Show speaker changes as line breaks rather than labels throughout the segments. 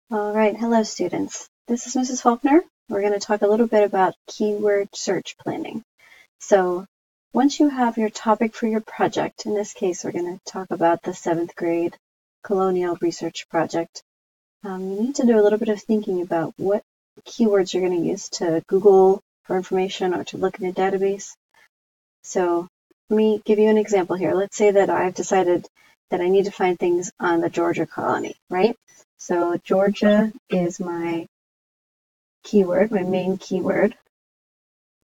All right, hello students. This is Mrs. Faulkner. We're going to talk a little bit about keyword search planning. So once you have your topic for your project, in this case we're going to talk about the 7th grade colonial research project, you need to do a little bit of thinking about what keywords you're going to use to Google for information or to look in a database. So let me give you an example here. Let's say that I've decided that I need to find things on the Georgia colony, right? So Georgia is my keyword, my main keyword.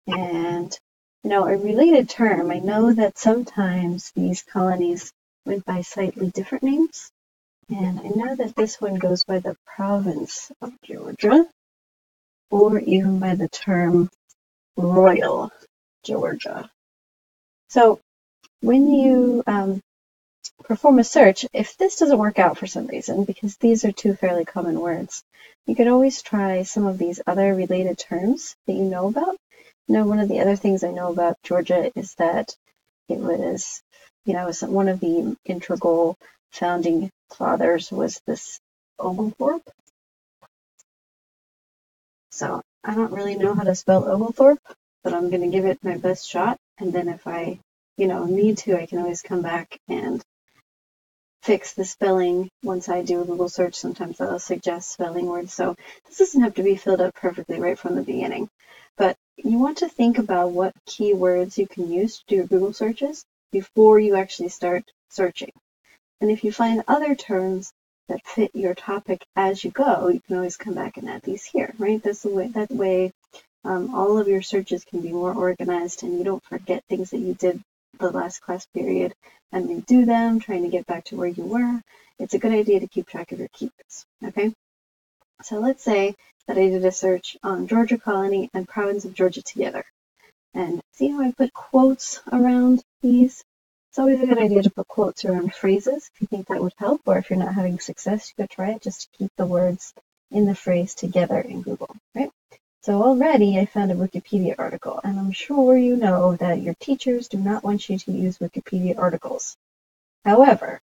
And, a related term, I know that sometimes these colonies went by slightly different names. And I know that this one goes by the province of Georgia, or even by the term Royal Georgia. So when you perform a search, if this doesn't work out for some reason, because these are two fairly common words, you could always try some of these other related terms that you know about. One of the other things I know about Georgia is that it was, one of the integral founding fathers was this Oglethorpe. So I don't really know how to spell Oglethorpe, but I'm going to give it my best shot. And then if I, need to, I can always come back and fix the spelling once I do a Google search. Sometimes I'll suggest spelling words. So this doesn't have to be filled out perfectly right from the beginning. But you want to think about what keywords you can use to do your Google searches before you actually start searching. And if you find other terms that fit your topic as you go, you can always come back and add these here, right? That way all of your searches can be more organized and you don't forget things that you did the last class period and redo them, trying to get back to where you were. It's a good idea to keep track of your keywords, okay? So let's say that I did a search on Georgia colony and province of Georgia together. And see how I put quotes around these? It's always a good idea to put quotes around phrases if you think that would help, or if you're not having success, you could try it just to keep the words in the phrase together in Google, right? So already I found a Wikipedia article, and I'm sure you know that your teachers do not want you to use Wikipedia articles. However,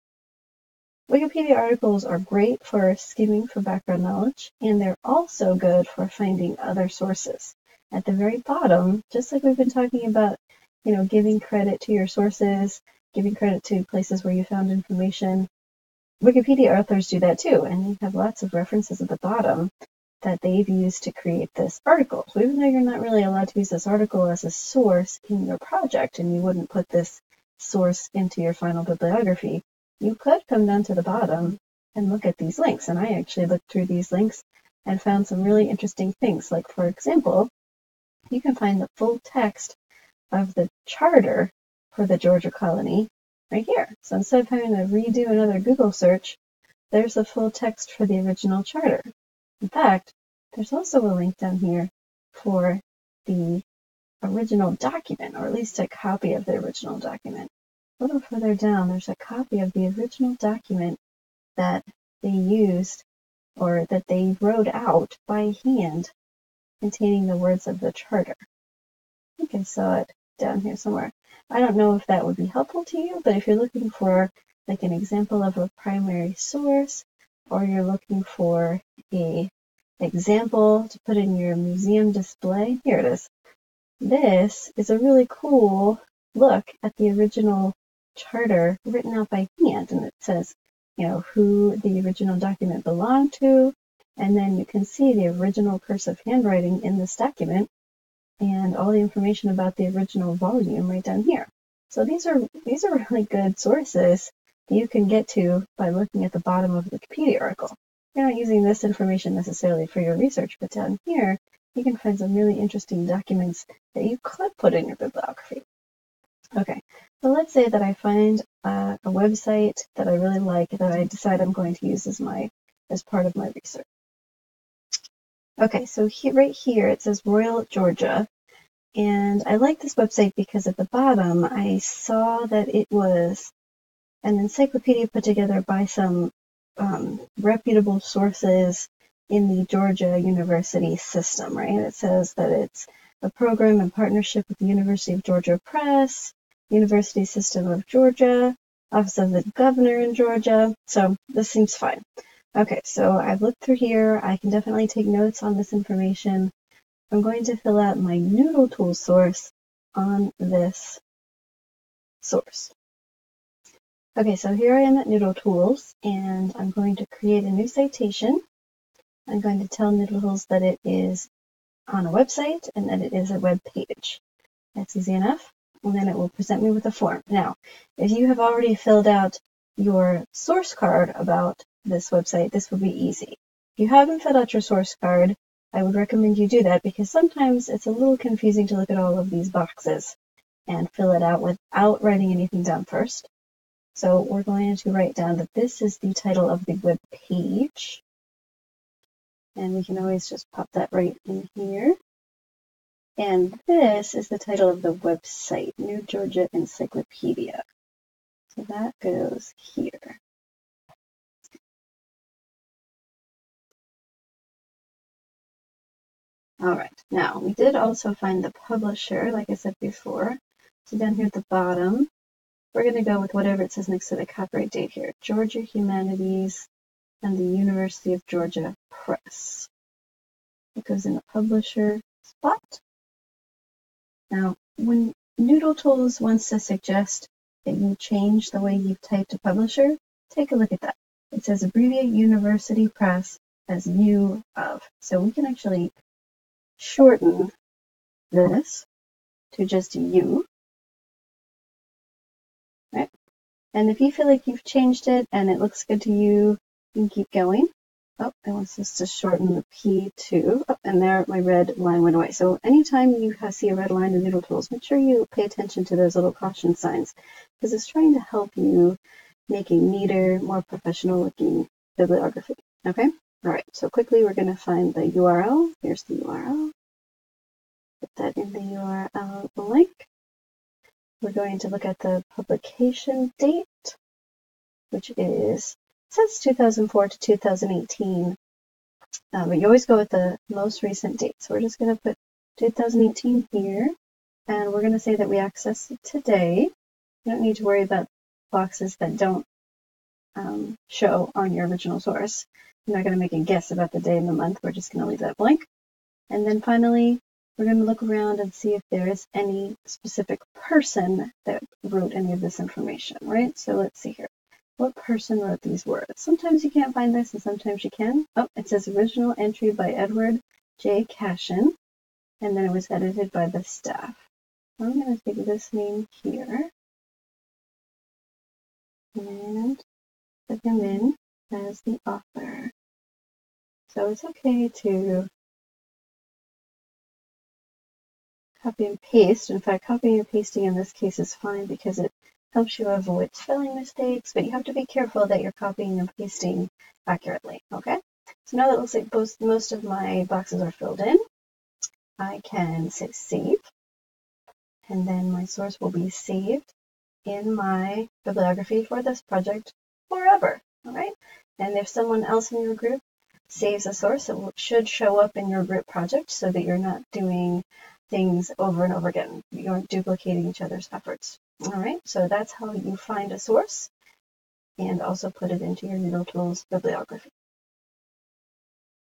Wikipedia articles are great for skimming for background knowledge, and they're also good for finding other sources. At the very bottom, just like we've been talking about, giving credit to your sources, giving credit to places where you found information, Wikipedia authors do that too, and they have lots of references at the bottom that they've used to create this article. So even though you're not really allowed to use this article as a source in your project, and you wouldn't put this source into your final bibliography, you could come down to the bottom and look at these links. And I actually looked through these links and found some really interesting things. Like, for example, you can find the full text of the charter for the Georgia colony right here. So instead of having to redo another Google search, there's the full text for the original charter. In fact, there's also a link down here for the original document, or at least a copy of the original document. A little further down, there's a copy of the original document that they used, or that they wrote out by hand, containing the words of the charter. I think I saw it down here somewhere. I don't know if that would be helpful to you, but if you're looking for like an example of a primary source, or you're looking for a example to put in your museum display, here it is. This is a really cool look at the original charter written out by hand, and it says, who the original document belonged to, and then you can see the original cursive handwriting in this document and all the information about the original volume right down here. So these are really good sources that you can get to by looking at the bottom of the Wikipedia article. You're not using this information necessarily for your research, but down here you can find some really interesting documents that you could put in your bibliography. Okay, so let's say that I find a website that I really like that I decide I'm going to use as part of my research. Okay, so right here it says Royal Georgia, and I like this website because at the bottom I saw that it was an encyclopedia put together by some reputable sources in the Georgia University system, right? It says that it's a program in partnership with the University of Georgia Press, University System of Georgia, Office of the Governor in Georgia. So this seems fine. Okay, so I've looked through here. I can definitely take notes on this information. I'm going to fill out my Noodletools source on this source. Okay, so here I am at Noodletools, and I'm going to create a new citation. I'm going to tell Noodletools that it is on a website and that it is a web page. That's easy enough. And then it will present me with a form. Now, if you have already filled out your source card about this website, this will be easy. If you haven't filled out your source card, I would recommend you do that because sometimes it's a little confusing to look at all of these boxes and fill it out without writing anything down first. So we're going to write down that this is the title of the web page. And we can always just pop that right in here. And this is the title of the website, New Georgia Encyclopedia. So that goes here. All right, now we did also find the publisher, like I said before. So down here at the bottom, we're going to go with whatever it says next to the copyright date here, Georgia Humanities and the University of Georgia Press. It goes in the publisher spot. Now, when Noodletools wants to suggest that you change the way you've typed a publisher, take a look at that. It says abbreviate University Press as U of. So we can actually shorten this to just U. Right? And if you feel like you've changed it and it looks good to you, you can keep going. Oh, it wants us to shorten the P to, oh, and there my red line went away. So anytime you see a red line in Noodletools, make sure you pay attention to those little caution signs because it's trying to help you make a neater, more professional looking bibliography. Okay? All right, so quickly we're going to find the URL. Here's the URL. Put that in the URL link. We're going to look at the publication date, which is, it says 2004 to 2018, but you always go with the most recent date. So we're just going to put 2018 here, and we're going to say that we access it today. You don't need to worry about boxes that don't show on your original source. I'm not going to make a guess about the day and the month. We're just going to leave that blank. And then finally, we're going to look around and see if there is any specific person that wrote any of this information, right? So let's see here. What person wrote these words? Sometimes you can't find this and sometimes you can. Oh, it says original entry by Edward J. Cashin, and then it was edited by the staff. I'm going to take this name here and put him in as the author. So it's okay to copy and paste. In fact, copying and pasting in this case is fine because it helps you avoid spelling mistakes, but you have to be careful that you're copying and pasting accurately, okay? So now that it looks like most of my boxes are filled in, I can say save, and then my source will be saved in my bibliography for this project forever, all right? And if someone else in your group saves a source, it should show up in your group project so that you're not doing things over and over again. You aren't duplicating each other's efforts. All right, so that's how you find a source and also put it into your Noodletools bibliography.